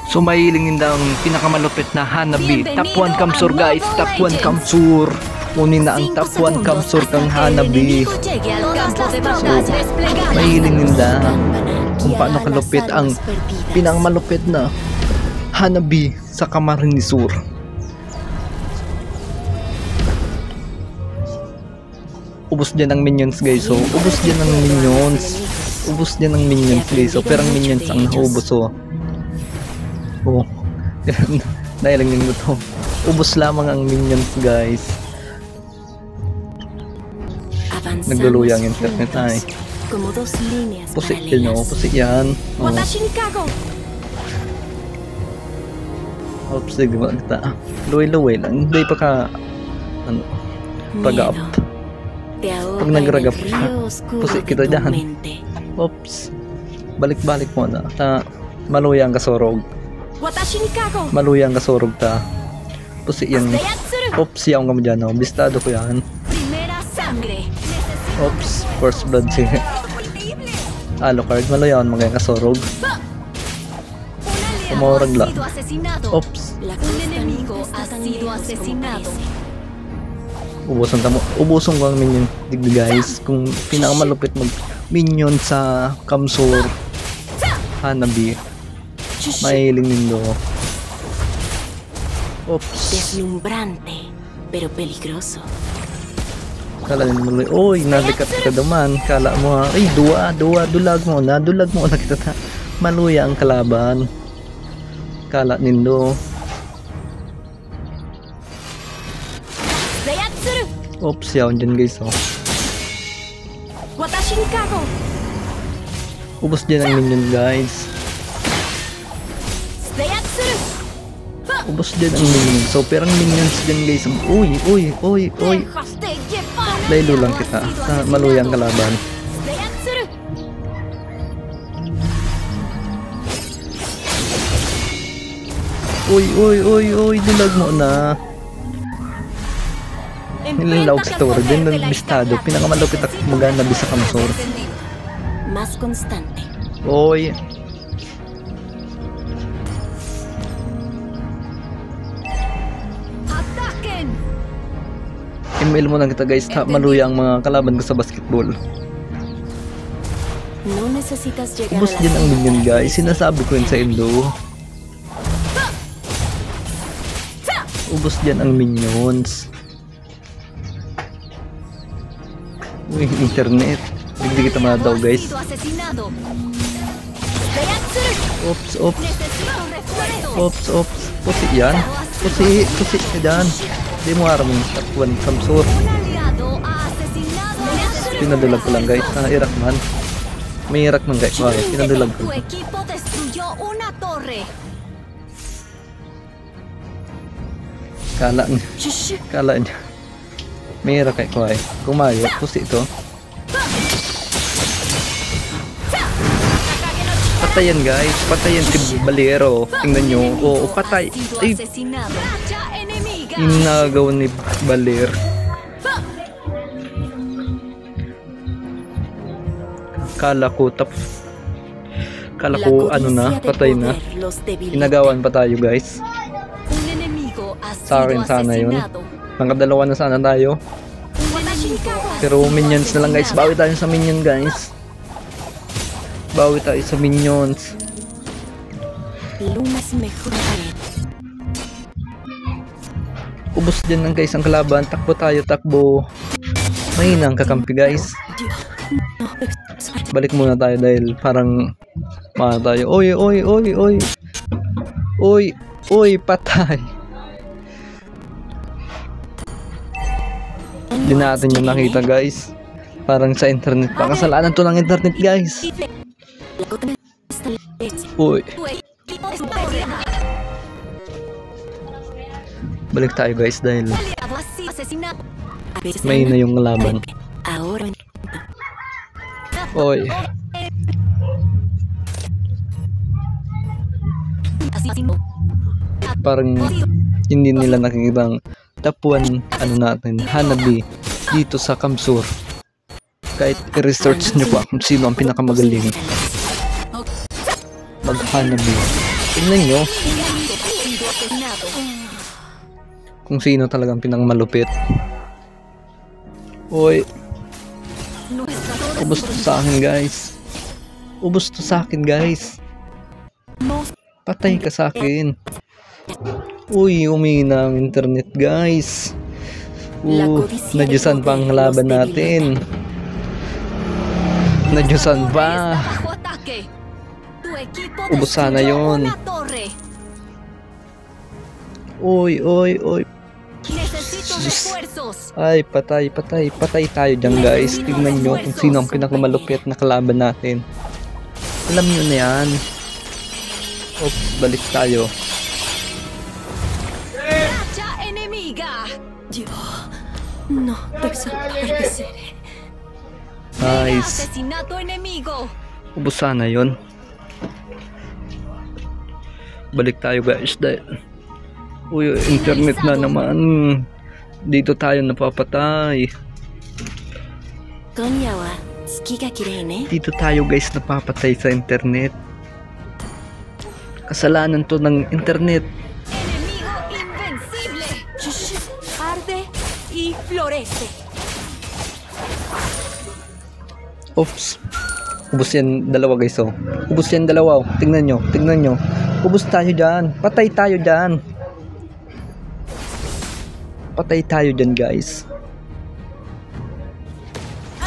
So mahiling ang pinakamalupit na Hanabi. Top 1 Kamsur guys, top 1 Kamsur. Kunin na ang top 1 Kamsur kang Hanabi. So mahiling kung paano kalupit ang pinakamalupit na Hanabi sa Camarines Sur. Ubus dyan ang minions guys, so ubus dyan ang minions. Ubus dyan ang minions guys, so perang minions ang naubos, so dahil lang yung to. Ubus lamang ang minions guys. Nagdulo yung internet ay. Pusik din o, pusik yan. Oops, sige ba kita. Luwi-luwi lang, hindi pa ka pag-up. Pag nag-ragap ka, pusik kita dyan. Oops, balik-balik mo na. Maluyang kasorog. Maluyang kasorog ta. Pusik yan. Oops, yaong kamo dyan o. Bistado ko yan. Oops, first blood si Alucard. Maluyang magayang kasorog. Umorag lang. Oops. Ubuson ko ang minion digdi guys. Kung pinakamalupit mag minion sa Kamsur Hanabi, mahiling nindo. Oops. Deslumbrante pero peligroso. Kala mo, oy, nalikat ka naman. Kala mo, ay, dulag mo na kita ta. Maluya ang kalaban. Kala nindo. Oops, yawn dyan guys, oh. Ubus dyan ang minion guys. Ubus dyan ang minion. So, perang minions dyan guys. Uy. Laylo lang kita. Maluyang kalaban. Uy, dilag mo na. Nilalawag sa tower. Din nagbistado. Pinakamalupit at maganabi sa Kamsur. Mas constante. Uy. Email mo lang kita guys. Maluya ang mga kalaban ko sa basketball. Ubus din ang minion guys. Sinasabi ko yun sa Indo. Ubus din ang minions. Uy, internet. Hindi kita madaw guys. Oops. Pusi yan. Pusi ka dyan. Di mo harap ng takwan Kamsur. Pinadulag ko lang guys. Irak man. May irak man guys. Pinadulag ko. Kala niya. May irak kay Kwai. Kumayo. Pusi ito. Patayan guys. Patayan si Balero. Tingnan nyo. Oo, patay. Ay. Inagaw ni Baler. Kala ko ano na, patay na. Inagawan pa tayo guys. Sa akin sana yun. Nakadalawa na sana tayo. Pero minions na lang guys. Bawi tayo sa minion guys. Bawi tayo sa minions. Ubus din lang guys ang kalaban. Takbo tayo, takbo. Mahina ang kakampi guys. Balik muna tayo dahil parang tayo. Oy, patay. Hindi natin yung nakita guys. Parang sa internet pa. Kasalanan to ng internet guys. Uy. Balik tayo guys dahil may na yung laban. Oy. Parang hindi nila nakikita ang tapuan natin Hanabi dito sa Kamsur. Kahit i-research nyo pa kung sino ang pinakamagaling mag Hanabi. Tingnan nyo kung sino talagang pinakamalupit. Uy, ubos to sa akin guys. Ubos to sa akin guys. Patay ka sa akin. Uy, umina ang internet guys. Nadyusan pa ang laban natin. Nadyusan pa. Ubos sana yun. Uy. Ay, patay tayo dyan guys. Tingnan nyo kung sino ang pinakamalupit na kalaban natin. Alam nyo na yan. Oops, balik tayo. Nice. Ubos sana yun. Balik tayo guys dahil uy, internet na naman. Dito tayo napapatay. Dito tayo guys napapatay sa internet. Kasalanan to ng internet. Oops. Ubus yan dalawa guys oh. Ubus yan dalawa oh. Tingnan nyo. Ubus tayo dyan. Patay tayo dyan. Patay tayo dyan guys.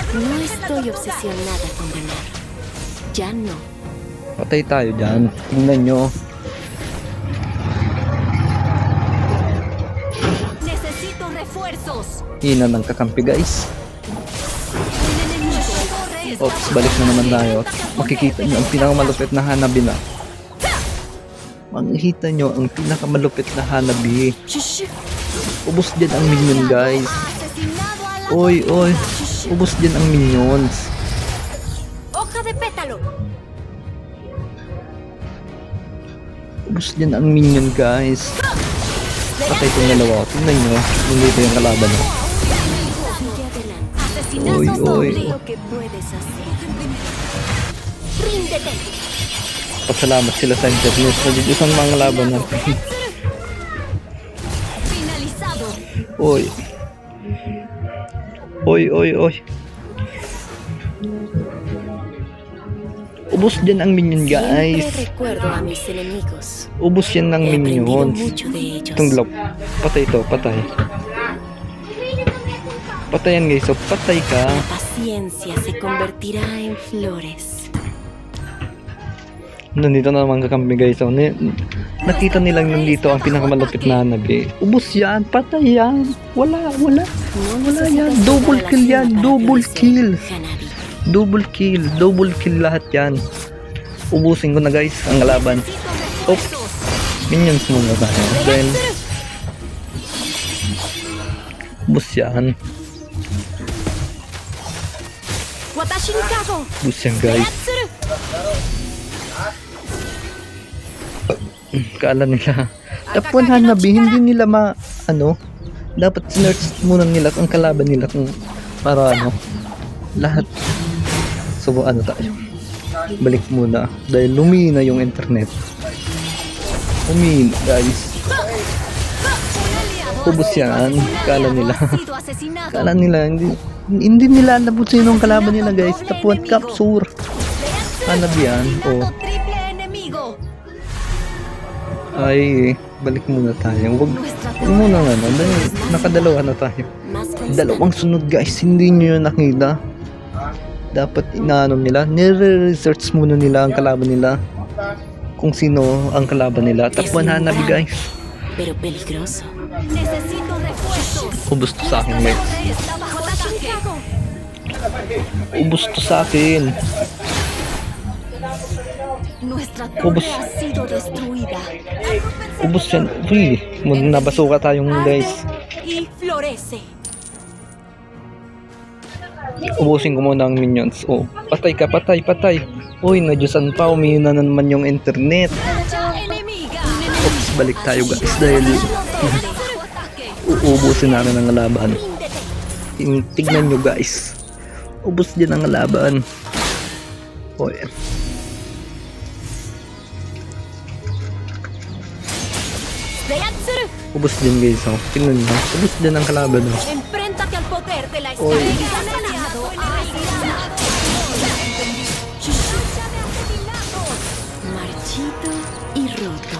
No estoy obsesionada con ganar. Ya no. Patay tayo dyan. Tingnan nyo. Necesito refuerzos. Hina ng kakampi guys. Oops, balik na naman tayo. Makikita nyo ang pinakamalupit na Hanabi na. Makikita nyo ang pinakamalupit na Hanabi. Ubus din ang minion guys. Oy. Ubus din ang minions. Ubus din ang minion guys. Patay itong dalawa. Tingnan nyo. Nandito yung kalaban nyo. Oy. Pasalamat sila sa internet. Najujusan mga laban natin. Oy. Ubus din ang minion guys. Ubus yan ng minions. Itong block. Patay ito, patay. Patayan guys, so patay ka. Nandito na naman kakampi guys, so nakita nilang nandito ang pinakamalupit na Hanabi. Ubus yan, patay yan. Wala yan. Double kill yan, double kill lahat yan. Ubusin ko na guys ang laban. Oops, minions muna tayo. Then ubus yan. Ubus yan guys. Kala nila tapuan Hanabi, hindi nila dapat sinerch muna nila ang kalaban nila kung para lahat. So tayo, balik muna dahil lumina yung internet. Umina guys. Ubus yan. Kala nila hindi nila alam kung sino ang kalaban nila guys. Tapuan capture Hanabi yan. Ay, balik muna tayo. Wag muna dahil nakadalawa na tayo. Dalawang sunod guys, hindi nyo nakita. Dapat nila, nire-research muna nila ang kalaban nila. Kung sino ang kalaban nila. Tapuan Hanabi guys. Ubus to sa akin guys. Ubus to sa akin. Ubus yan. Uy, nabasuka tayong guys. Ubusin ko muna ang minions. Oh, patay ka, patay. Uy, nadyusan pa. Umihina na naman yung internet. Oops, balik tayo guys dahil uubusin namin ang laban. Tignan nyo guys. Ubus din ang laban. Oy. Ubos din guys, oh. Tingnan nyo. Ubos din ang kalaban, oh. Enfréntate al poder de la Oy. Marchito y roto.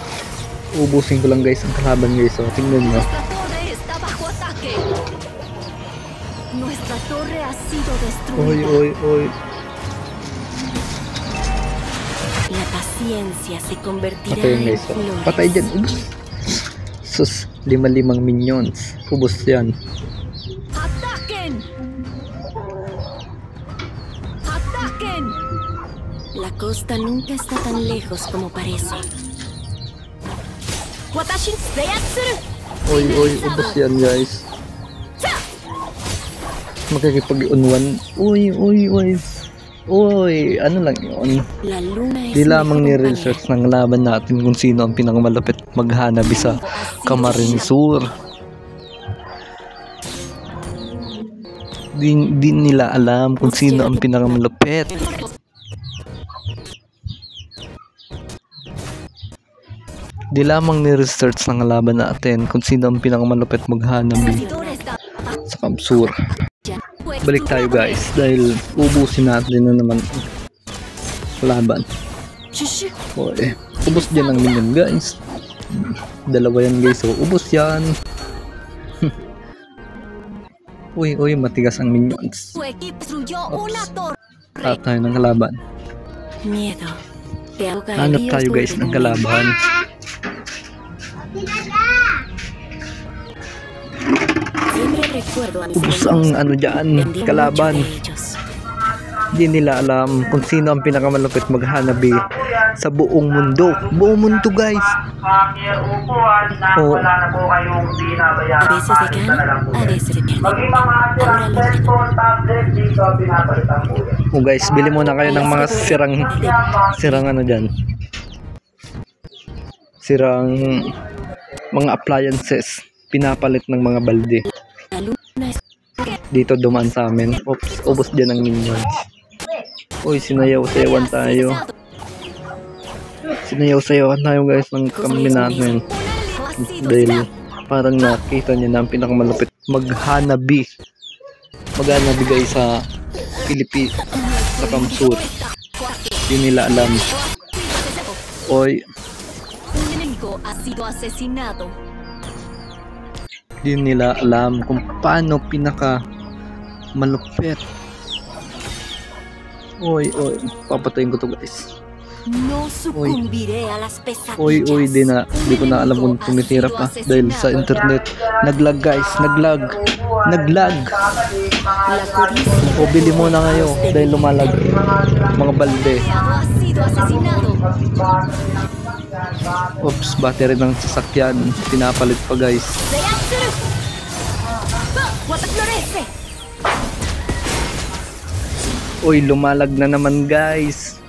Ubusin ko lang guys ang kalaban guys, oh. Tingnan nyo. Nuestra torre está bajo ataque. Nuestra torre ha sido destruida. Oy, oy, oy. La paciencia se convertirá Patay en guys, oh. flores. Patay dyan. Ubos. Sus, 5 minions. Ubos yan. ¡Ataquen! ¡Ataquen! La costa nunca está tan lejos como parece. Watashi Deyatsuru! Oy, oy, ubos yan guys. Makikipag-unwan. Uy, uy, uy. Uy, ano lang yun. La luna es Di lamang mi compañera. ni-research ng laban natin kung sino ang pinakamalapit maghanabi sa Camarines Sur. Di nila alam kung sino ang pinakamalapit. Di lamang ni-research ng laban natin kung sino ang pinakamalapit maghanabi sa Kamsur. Balik tayo guys dahil ubusin natin na naman ang laban. Oy, ubos dyan ang minion guys. Dalawa yan guys, so ubos yan. Uy, uy, matigas ang minions. Su equipo destruyó una torre. Lahat tayo ng kalaban. Miedo. Te ahoga el Hanap río tayo guys por ng tu kalaban. Siempre recuerdo a mis Ubos ang enemigos. ano dyan, Aprendí kalaban. mucho de ellos. Hindi nila alam kung sino ang pinakamalapit maghanabi sa buong mundo. Buong mundo guys. Oh. Wala na po kayong binabayaran. A veces se gana, a veces se pierde. Maging mga Ahora lo cellphone, tablet, dito pinapalitan po yan. Oh guys, bili muna kayo ng mga sirang ano dyan. Sirang mga appliances. Pinapalit ng mga balde. La luna es Dito dumaan sa amin. Oops, ubos dyan ang minions. Uy, sinayaw-sayawan tayo. Sinayaw-sayawan tayo guys ng kami natin. Dahil parang nakita niya na ang pinakamalapit maghanabi. Maghanabi guys sa sa Kamsur. Hindi nila alam. Oy, un enemigo ha sido asesinado. di nila alam kung paano pinaka malupit. Oy, oy, papatayin ko to guys. No sucumbiré a las pesadillas. Oy, oy, di ko na alam kung tumitira pa dahil sa internet. Naglag guys, naglag. La codicia O bili muna ngayon dahil lumalag mga balde. ha sido asesinado. Oops, battery ng sasakyan. Pinapalit pa guys. Deyatsuru! Wataklorese! Uy, lumalag na naman guys.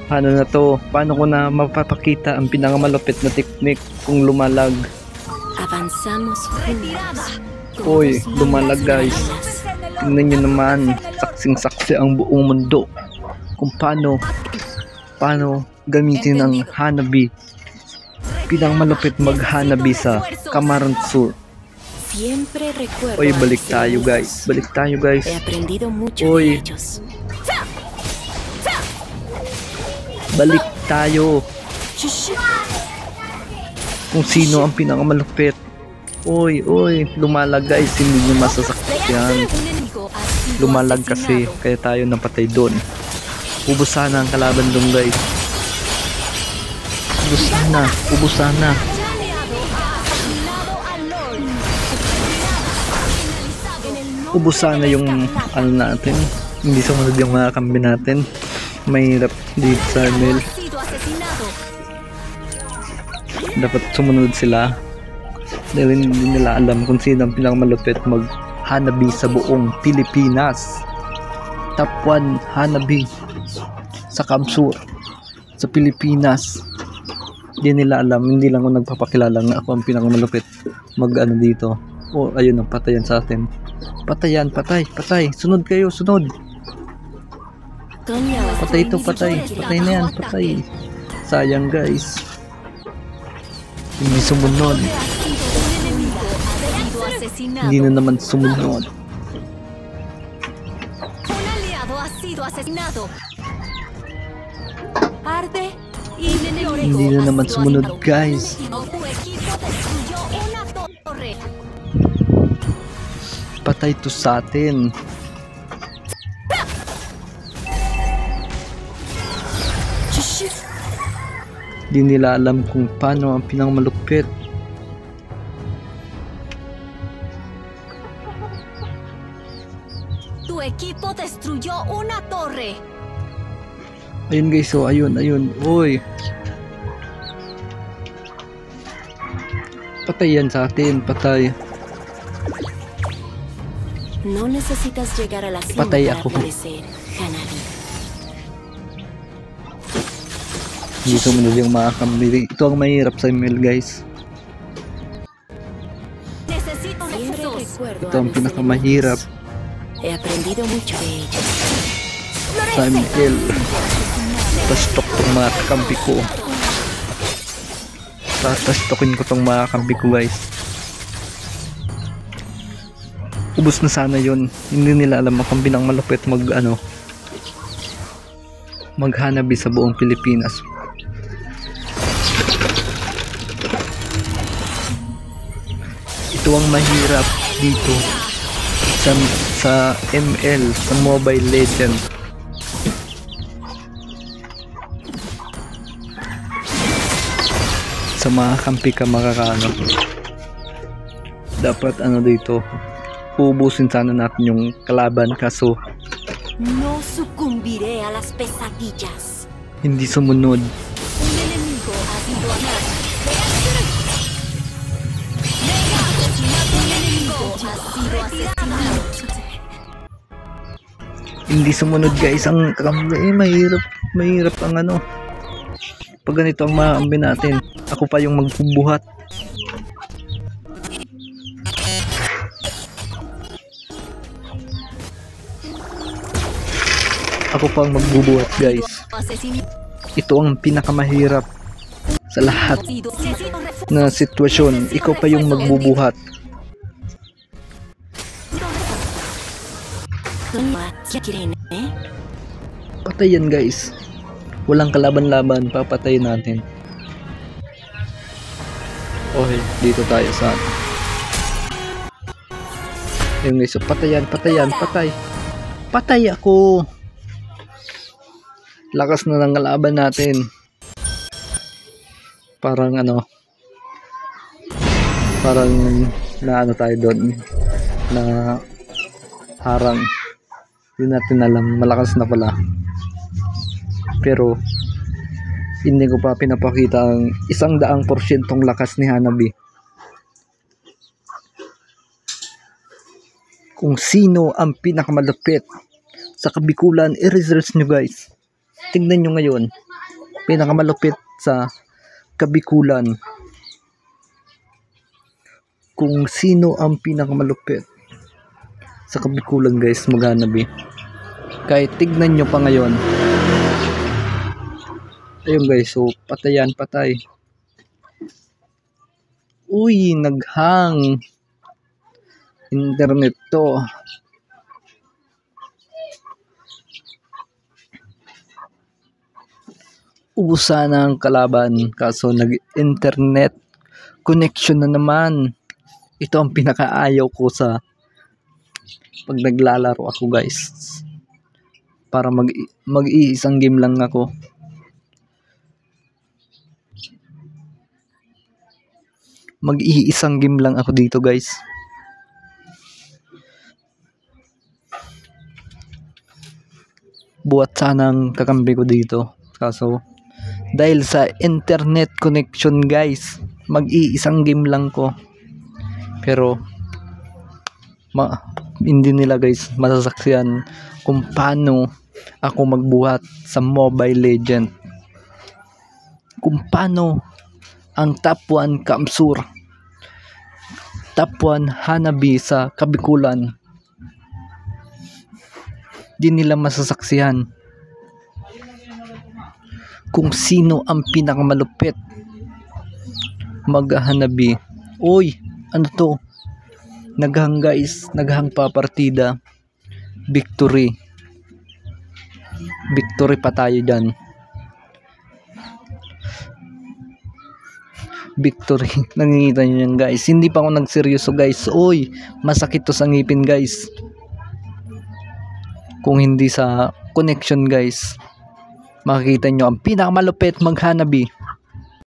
Paano na to? Paano ko na mapapakita ang pinakamalupit na teknik kung lumalag? Avanzamos juntos. Uy, lumalag guys. Tingnan nyo naman, saksing-saksi ang buong mundo. Kung paano gamitin ang hanabi. Pinakamalupit maghanabi sa Camarines Sur. Siempre recuerdo Uy, a balik mis tayo enemigos. guys. Balik tayo guys. He aprendido mucho Uy. de ellos. Balik tayo. Shh. Kung sino ang pinakamalupit. Uy, uy, lumalag guys. Hindi nyo masasakyan. Un enemigo ha sido Lumalag kasi, asesinado. kaya tayo napatay doon. Ubus sana ang kalaban doon guys. Ubus sana, ubus sana. Aliado ha asesinado al Lord. En el nombre Ubus sana del yung Escarlata. ano natin. Hindi sumunod yung mga kambi natin. Mahirap dito sa Armel. Ha sido asesinado. Dapat sumunod sila. Dahil hindi nila alam kung sino ang pinakamalupit maghanabi sa buong Pilipinas. Top 1 hanabi sa Kamsur sa Pilipinas. Hindi nila alam, hindi lang ako nagpapakilala na ako ang pinakamalupit mag-ano dito. Oh, ayun ang patayan sa atin. Patayan, patay, patay. Sunod kayo, sunod. Tonya, Patay ito, patay. Patay na yan, patay. Sayang guys. Hindi sumunod. Un enemigo ha sido asesinado. Hindi na naman sumunod. Un aliado ha sido asesinado. Arde y un enemigo Hindi na ha naman sido sumunod, asesinado. guys. Tu equipo destruyó una torre. Patay to sa atin. Di nila alam kung paano ang pinakamalupit. Tu equipo destruyó una torre. Ayun guys, so ayun. Uy. Patay yan sa atin, patay. No necesitas llegar a la cima Patay para ako. florecer, Hanabi. Hindi sumunod yung mga kamili. Ito ang mahirap sa email guys. Necesito refuerzos. Ito ang pinakamahirap He aprendido mucho de ellos. sa email. Tastok tong mga kakampi ko. Tatastokin ko tong mga kakampi ko guys. Ubus na sana yun. Hindi nila alam ang pinakamalupit maghanabi sa buong Pilipinas. Ito ang mahirap dito sa ML, sa Mobile Legends. Sa mga kampi ka makakano. Dapat dito, ubusin sana natin yung kalaban kaso No sucumbiré a las pesadillas. hindi sumunod. Un enemigo ha sido atacado. Un enemigo ha sido asesinado. Hindi sumunod guys ang kakampi. Mahirap ang pag ganito ang makambi natin. Ako pa yung magbubuhat. Ako pa ang magbubuhat guys. Ito ang pinakamahirap sa lahat na sitwasyon. Ikaw pa yung magbubuhat. Patay yan guys. Walang kalaban-laban, papatayin natin. Okay, dito tayo sa ayun guys, so patay. Patay ako. Lakas na ng kalaban natin. Parang na tayo doon na harang. Hindi natin alam, malakas na pala. Pero hindi ko pa pinapakita ang 100% lakas ni Hanabi. Kung sino ang pinakamalupit sa Kabikulan, i-research nyo guys. Tingnan nyo ngayon, pinakamalupit sa Kabikulan. Kung sino ang pinakamalupit sa Kabikulan guys, mag-Hanabi. Kahit tignan nyo pa ngayon. Ayun guys, so patay. Uy, naghang internet to. Ubus sana ang kalaban kaso nag-internet connection na naman. Ito ang pinakaayaw ko sa pag naglalaro ako guys. Para mag-iisang game lang ako. Mag-iisang game lang ako dito guys. Buhat sana ang kakampi ko dito. Kaso dahil sa internet connection guys, mag-iisang game lang ko. Pero hindi nila guys masasaksihan kung paano ako magbuhat sa Mobile Legend. Kung paano ang top 1 Kamsur, top 1 Hanabi sa Kabikulan. Di nila masasaksihan kung sino ang pinakamalupit Maghanabi. Uy, ano to? Naghang guys, naghang pa partida. Victory. Victory pa tayo dyan. Victory. Nangingita nyo yan guys. Hindi pa ako nagseryoso guys. Uy, masakit to sa ngipin guys. Kung hindi sa connection guys. Makikita nyo ang pinakamalupit maghanabi.